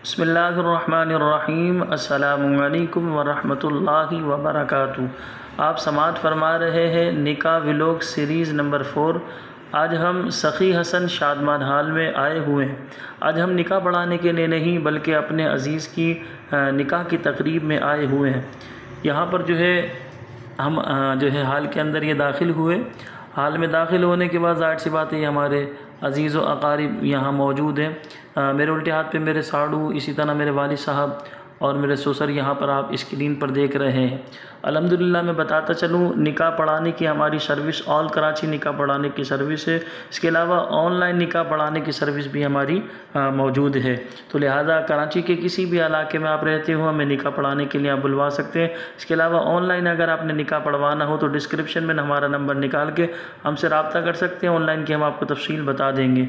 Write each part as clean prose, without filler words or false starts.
बिस्मिल्लाहिर्रहमानिर्रहीम अस्सलामुअलैकुम वरहमतुल्लाहि वबरकातुहू। आप समाअत फरमा रहे हैं निकाह व्लॉग सीरीज़ नंबर 4। आज हम सखी हसन शादमान हाल में आए हुए हैं। आज हम निकाह पढ़ाने के लिए नहीं बल्कि अपने अज़ीज़ की निकाह की तकरीब में आए हुए हैं। यहाँ पर जो है हम हाल के अंदर ये दाखिल हुए। हाल में दाखिल होने के बाद ज़ाहिर सी बात है हमारे अज़ीज़ व अकारिब यहाँ मौजूद हैं। मेरे उल्टे हाथ पे मेरे साड़ू, इसी तरह मेरे वालिद साहब और मेरे ससुर यहाँ पर आप स्क्रीन पर देख रहे हैं। अल्हम्दुलिल्लाह मैं बताता चलूँ, निकाह पढ़ाने की हमारी सर्विस ऑल कराची निकाह पढ़ाने की सर्विस है। इसके अलावा ऑनलाइन निकाह पढ़ाने की सर्विस भी हमारी मौजूद है। तो लिहाजा कराची के किसी भी इलाके में आप रहते हो हमें निकाह पढ़ाने के लिए आप बुलवा सकते हैं। इसके अलावा ऑनलाइन अगर आपने निकाह पढ़वाना हो तो डिस्क्रिप्शन में हमारा नंबर निकाल के हमसे रब्ता कर सकते हैं। ऑनलाइन की हम आपको तफसील बता देंगे।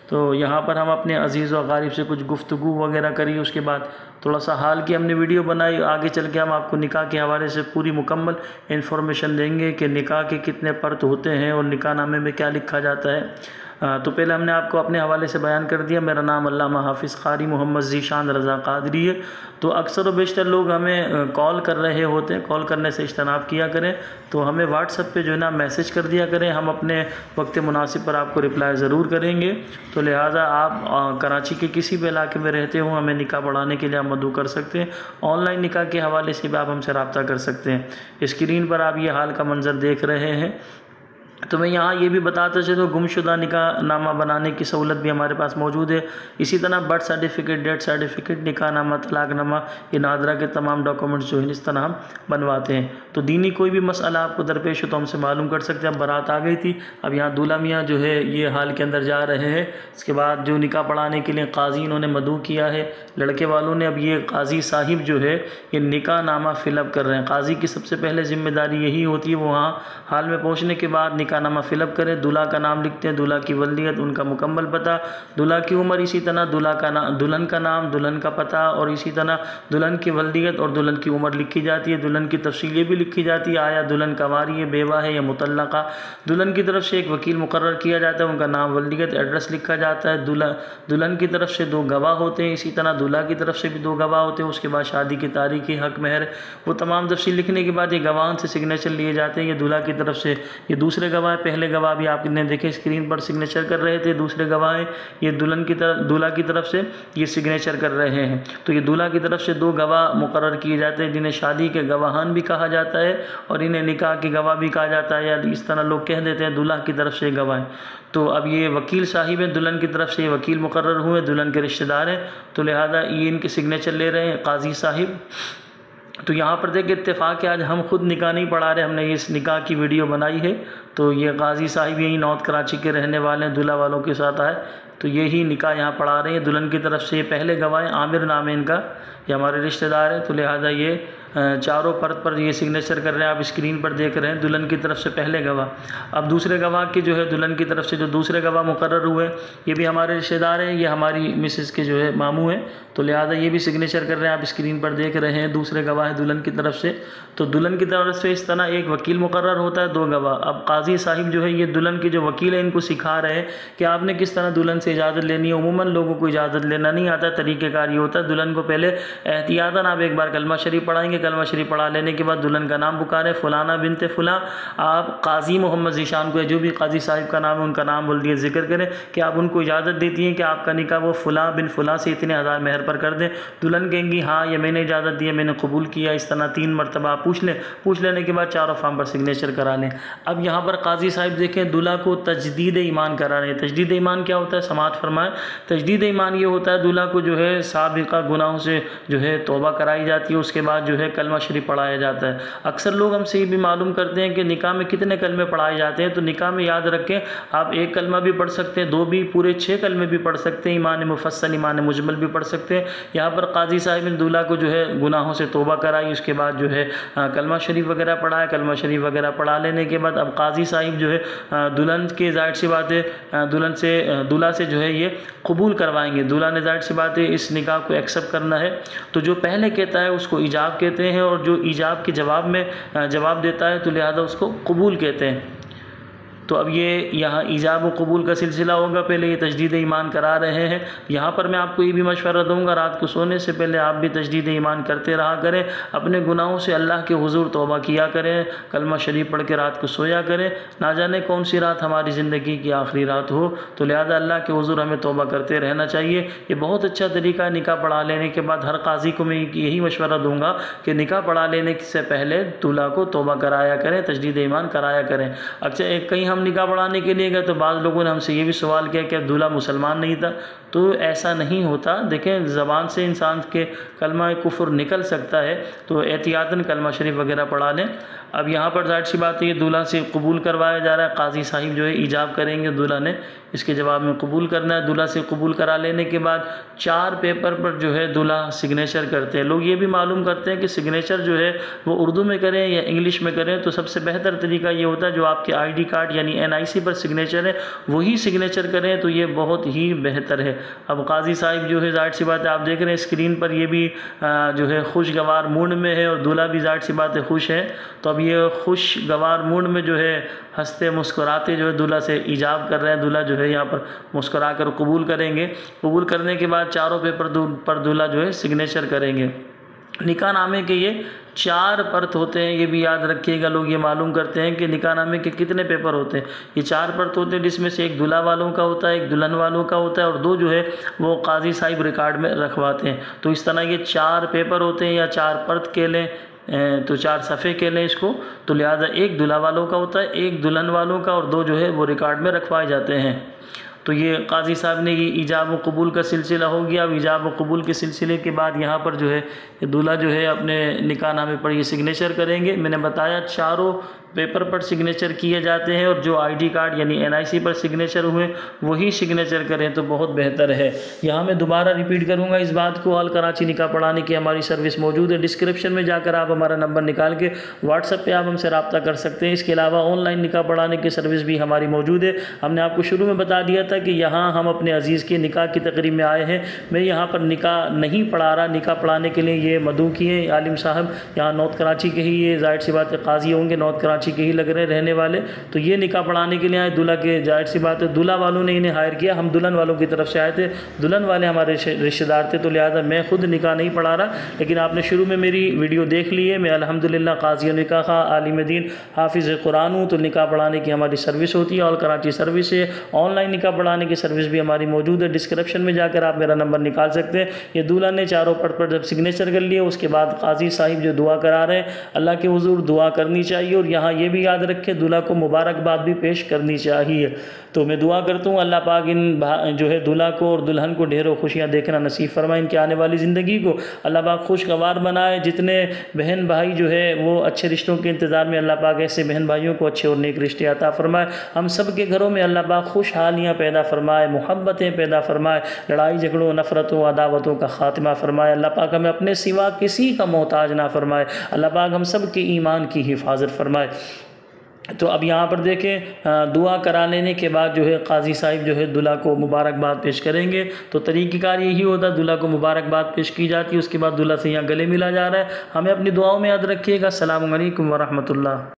तो यहाँ पर हम अपने अज़ीज़ व अक़ारिब से कुछ गुफ्तगू वगैरह करी, उसके बाद थोड़ा सा हाल की हमने वीडियो बनाई। आगे चल के हम आपको निकाह के हवाले से पूरी मुकम्मल इन्फॉर्मेशन देंगे कि निकाह के कितने पर्त होते हैं और निकाह नामे में क्या लिखा जाता है। तो पहले हमने आपको अपने हवाले से बयान कर दिया। मेरा नाम अल्लामा हाफिज़ क़ारी मोहम्मद ज़ीशान रज़ा क़ादरी है। तो अक्सर व बेशतर लोग हमें कॉल कर रहे होते हैं, कॉल करने से इज्तनाब किया करें। तो हमें व्हाट्सएप पे जो है ना मैसेज कर दिया करें, हम अपने वक्त मुनासिब पर आपको रिप्लाई ज़रूर करेंगे। तो लिहाजा आप कराची के किसी भी इलाके में रहते हो हमें निकाह पढ़ाने के लिए आप मदऊ कर सकते हैं। ऑनलाइन निकाह के हवाले से भी आप हमसे रब्ता कर सकते हैं। स्क्रीन पर आप ये हाल का मंज़र देख रहे हैं। तो मैं यहाँ ये भी बताता चलूँ, गुमशुदा निकाह नामा बनाने की सहूलत भी हमारे पास मौजूद है। इसी तरह बर्थ सर्टिफिकेट, डेथ सर्टिफिकेट, निकाह नामा, तलाक नामा, ये नादरा के तमाम डॉक्यूमेंट्स जो है इस तरह हम बनवाते हैं। तो दीनी कोई भी मसला आपको दरपेश हो तो हमसे मालूम कर सकते हैं। अब बारात आ गई थी, अब यहाँ दूल्हा मियाँ जो है ये हाल के अंदर जा रहे हैं। इसके बाद जो निकाह पढ़ाने के लिए काजी इन्होंने मदऊ किया है लड़के वालों ने। अब ये काजी साहिब जो है ये निकाह नामा फ़िलअप कर रहे हैं। काजी की सबसे पहले ज़िम्मेदारी यही होती है, वो वहाँ हाल में पहुँचने के बाद निकाह नामा फ़िलअप करें, दूल्हा का नाम लिखते हैं, दूल्हा की वल्दियत, उनका मुकम्मल पता, दूल्हा की उम्र, इसी तरह दुल्हन का नाम, दुल्हन का पता और इसी तरह दुल्हन की वल्दियत और दुल्हन की उम्र लिखी जाती है। दुल्हन की तफसील ये भी लिखी जाती है, आया दुल्हन कंवारी है, बेवा है या मुतल्लका। दुल्हन की तरफ से एक वकील मुकर्रर किया जाता है, उनका नाम, वल्दियत, एड्रेस लिखा जाता है। दुल्हन की तरफ से 2 गवाह होते हैं, इसी तरह दूल्हा की तरफ से भी 2 गवाह होते हैं। उसके बाद शादी की तारीख, हक महर, वो तमाम तफसील लिखने के बाद ये गवाह से सिग्नेचर लिए जाते हैं। ये दूल्हा की तरफ से ये दूसरे गवाह, पहले गवाह भी आपने देखे स्क्रीन पर सिग्नेचर कर रहे थे, दूसरे गवाह ये दूल्हा की तरफ से ये सिग्नेचर कर रहे हैं। तो ये दूल्हा की तरफ से 2 गवाह मुकर्रर किए जाते हैं, जिन्हें शादी के गवाहान भी कहा जाता है और इन्हें निकाह के गवाह भी कहा जाता है, या इस तरह लोग कह देते हैं दूल्हा की तरफ से गवाह। तो अब ये वकील साहिब हैं, दुल्हन की तरफ से ये वकील मुकर्रर हुए, दुल्हन के रिश्तेदार हैं, तो लिहाजा ये इनके सिग्नेचर ले रहे हैं काजी साहिब। तो यहाँ पर देखिए इत्तेफाक है, आज हम खुद निकाह नहीं पढ़ा रहे, हमने इस निकाह की वीडियो बनाई है। तो ये काजी साहिब यही नॉर्थ कराची के रहने वाले हैं, दूल्हा वालों के साथ आए तो यही निकाह यहाँ पढ़ा रहे हैं। दुल्हन की तरफ से ये पहले गवाह, आमिर नाम है इनका, ये हमारे रिश्तेदार है। तो लिहाजा ये चारों परत पर ये सिग्नेचर कर रहे हैं, आप स्क्रीन पर देख रहे हैं। दुल्हन की तरफ से पहले गवाह। अब दूसरे गवाह की जो है दुल्हन की तरफ से जो दूसरे गवाह मुकर्रर हुए ये भी हमारे रिश्तेदार हैं, ये हमारी मिसेस के जो है मामू हैं। तो लिहाजा ये भी सिग्नेचर कर रहे हैं, आप स्क्रीन पर देख रहे हैं। दूसरे गवाह है दुल्हन की तरफ से। तो दुल्हन की तरफ से इस तरह एक वकील मुकर्रर होता है, 2 गवाह। अब काजी साहिब जो है ये दुल्हन के जो वकील हैं इनको सिखा रहे हैं कि आपने किस तरह दुल्हन से इजाज़त लेनी है। उमूमन लोगों को इजाज़त लेना नहीं आता, तरीक़ेकार ये होता है दुल्हन को पहले एहतियातन आप एक बार कलमा शरीफ पढ़ाएंगे, कलमा शरीफ पढ़ा लेने के बाद दुल्हन का नाम पुकारें, फ़लाना बिनते फ़लाँ। आप काजी मोहम्मद ज़ीशान को, जो भी काजी साहिब का नाम है उनका नाम बोल दिए, जिक्र करें कि आप उनको इजाज़त देती हैं कि आपका निकाह वो फ़लाँ बिन फ़लाँ से इतने हज़ार मेहर पर कर दें। दुल्हन कहेंगी हाँ ये मैंने इजाज़त दी है, मैंने कबूल किया। इस तरह 3 मरतबा आप पूछ लें, पूछ लेने के बाद चारों फॉर्म पर सिग्नेचर करा लें। अब यहाँ पर काजी साहिब देखें दूल्हा को तजदीद ईमान करा रहे हैं। तजदीद ईमान क्या होता है, समाअत फरमाएं। तजदीद ईमान ये होता है दूल्हा को जो है साबिक़ा गुनाहों से जो है तौबा कराई जाती है, उसके बाद जो है कलमा शरीफ पढ़ाया जाता है। अक्सर लोग हमसे ये भी मालूम करते हैं कि निकाह में कितने कलमे पढ़ाए जाते हैं। तो निकाह में याद रखें, आप 1 कलमा भी पढ़ सकते हैं, 2 भी, पूरे 6 कलमे भी पढ़ सकते हैं, ईमान मुफस्सल, ईमान मुजमल भी पढ़ सकते हैं। यहाँ पर काजी साहिब ने दूल्हा को जो है गुनाहों से तौबा कराई, उसके बाद जो है कलमा शरीफ वगैरह पढ़ाया। कलमा शरीफ वगैरह पढ़ा लेने के बाद अब काजी साहिब जो है दुल्हन के ज़ाहिर सी बात है दूल्हा से जो है ये कबूल करवाएंगे। दूल्हा ने ज़ाहिर सी बात है इस निकाह को एक्सेप्ट करना है। तो जो पहले कहता है उसको ईजाब कहते हैं, और जो ईजाब के जवाब में जवाब देता है तो लिहाजा उसको कबूल कहते हैं। तो अब ये यहाँ ईजाब व कबूल का सिलसिला होगा। पहले ये तजदीद ईमान करा रहे हैं। यहाँ पर मैं आपको ये भी मशवरा दूँगा, रात को सोने से पहले आप भी तजदीद ईमान करते रहा करें, अपने गुनाहों से अल्लाह के हुजूर तौबा किया करें, कलमा शरीफ पढ़ के रात को सोया करें। ना जाने कौन सी रात हमारी ज़िंदगी की आखिरी रात हो, तो लिहाजा अल्लाह के हुजूर हमें तौबा करते रहना चाहिए। ये बहुत अच्छा तरीका है। निकाह पढ़ा लेने के बाद हर काजी को मैं यही मशवरा दूँगा कि निकाह पढ़ा लेने से पहले दूल्हा को तौबा कराया करें, तजदीद ईमान कराया करें। अच्छा, कहीं हम निकाह पढ़ाने के लिए गए तो बाद लोगों ने हमसे ये भी सवाल किया कि अब दूल्हा मुसलमान नहीं था, तो ऐसा नहीं होता। देखें, ज़बान से इंसान के कलमा कुफ्र निकल सकता है, तो एहतियातन कलमा शरीफ वगैरह पढ़ा लें। अब यहाँ पर ज़ाहिर सी बात है, ये दूल्हा से कबूल करवाया जा रहा है। काजी साहिब जो है ईजाब करेंगे, दूल्हा ने इसके जवाब में कबूल करना है। दूल्हा से कबूल करा लेने के बाद 4 पेपर पर जो है दूल्हा सिग्नेचर करते हैं। लोग ये भी मालूम करते हैं कि सिग्नेचर जो है वो उर्दू में करें या इंग्लिश में करें, तो सबसे बेहतर तरीका ये होता है जो आपके ID कार्ड यानी NIC पर सिग्नेचर है वही सिग्नेचर करें, तो ये बहुत ही बेहतर है। अब काजी साहिब जो है, ज़ाहिर सी बात है, आप देख रहे हैं स्क्रीन पर, ये भी जो है खुशगवार मूड में है और दूल्हा भी ज़ाहिर सी बात है खुश है। तो अब ये खुशगवार मूड में जो है हंसते मुस्कुराते जो है दूल्हा से ईजाब कर रहे हैं। दूल्हा जो है यहाँ पर मुस्कुरा कर कबूल करेंगे। कबूल करने के बाद चारों पेपर पर दूल्हा जो है सिग्नेचर करेंगे। निकाह नामे के ये 4 परत होते हैं, ये भी याद रखिएगा। लोग ये मालूम करते हैं कि निकाह नामे के कितने पेपर होते हैं। ये 4 परत होते हैं, जिसमें से एक दूल्हा वालों का होता है, एक दुल्हन वालों का होता है और 2 जो है वो काजी साहिब रिकॉर्ड में रखवाते हैं। तो इस तरह ये 4 पेपर होते हैं या 4 परत के लें, तो 4 सफ़े के लें इसको। तो लिहाजा एक दूल्हा वालों का होता है, एक दुल्हन वालों का और 2 जो है वो रिकॉर्ड में रखवाए जाते हैं। तो ये काजी साहब ने ये ईजाब व कबूल का सिलसिला हो गया। अब ईजाब व कबूल के सिलसिले के बाद यहाँ पर जो है दूल्हा जो है अपने निकाह नामे पर ये सिग्नेचर करेंगे। मैंने बताया चारों पेपर पर सिग्नेचर किए जाते हैं और जो ID कार्ड यानी NIC पर सिग्नेचर हुए वही सिग्नेचर करें तो बहुत बेहतर है। यहाँ मैं दोबारा रिपीट करूँगा इस बात को, ऑल कराची निकाह पढ़ाने की हमारी सर्विस मौजूद है। डिस्क्रिप्शन में जाकर आप हमारा नंबर निकाल के WhatsApp पे आप हमसे रब्ता कर सकते हैं। इसके अलावा ऑनलाइन निकाह पढ़ाने की सर्विस भी हमारी मौजूद है। हमने आपको शुरू में बता दिया था कि यहाँ हम अपने अजीज़ के निकाह की तकरीब में आए हैं। मैं यहाँ पर निकाह नहीं पढ़ा रहा, निकाह पढ़ाने के लिए ये मदू की हैं आलिम साहब, यहाँ नॉर्थ कराची के ही, ये ज़ाहिर सी बात है काजी होंगे, नॉर्थ कराची के ही लग रहे रहने वाले। तो ये निकाह पढ़ाने के लिए आए दूल्हा के, जाहिर सी बात है दूल्हा वालों ने इन्हें हायर किया, हम दुल्हन वालों की तरफ से आए थे। दुल्हन वाले हमारे रिश्तेदार थे, तो लिहाजा मैं खुद निकाह नहीं पढ़ा रहा। लेकिन आपने शुरू में मेरी वीडियो देख ली है। मैं अल्हम्दुलिल्लाह काजी निकाह खा, आलिम दीन, हाफिज़ कुरान हूँ। तो निकाह पढ़ाने की हमारी सर्विस होती है, ऑल कराची सर्विस है। ऑनलाइन निकाह पढ़ाने की सर्विस भी हमारी मौजूद है। डिस्क्रिप्शन में जाकर आप मेरा नंबर निकाल सकते हैं। ये दूल्हा ने चारों पर जब सिग्नेचर कर लिए, उसके बाद काजी साहिब जो दुआ करा रहे हैं, अल्लाह के हुजूर दुआ करनी चाहिए। और यहाँ ये भी याद रखें, दूल्हा को मुबारकबाद भी पेश करनी चाहिए। तो मैं दुआ करता हूँ अल्लाह पाक इन जो है दूल्हा को और दुल्हन को ढेरों खुशियाँ देखना नसीब फरमाए। इनके आने वाली ज़िंदगी को अल्लाह पाक खुशगवार बनाए। जितने बहन भाई जो है वो अच्छे रिश्तों के इंतज़ार में, अल्लाह पाक ऐसे बहन भाइयों को अच्छे और नेक रिश्ते अता फरमाए। हम सब के घरों में अल्लाह पाक खुशहालियाँ पैदा फरमाए, मोहब्बतें पैदा फरमाए, लड़ाई झगड़ों नफ़रतों अदावतों का ख़ात्मा फरमाए। अल्लाह पाक हमें अपने सिवा किसी का मोहताज ना फरमाए। अल्लाह पाक हम सब के ईमान की हिफाजत फरमाए। तो अब यहाँ पर देखें, दुआ करा लेने के बाद जो है काजी साहिब जो है दूल्हा को मुबारकबाद पेश करेंगे। तो तरीक़ेकार यही होता है, दूल्हा को मुबारकबाद पेश की जाती है, उसके बाद दूल्हा से यहाँ गले मिला जा रहा है। हमें अपनी दुआओं में याद रखिएगा। अस्सलामु अलैकुम व रहमतुल्लाह।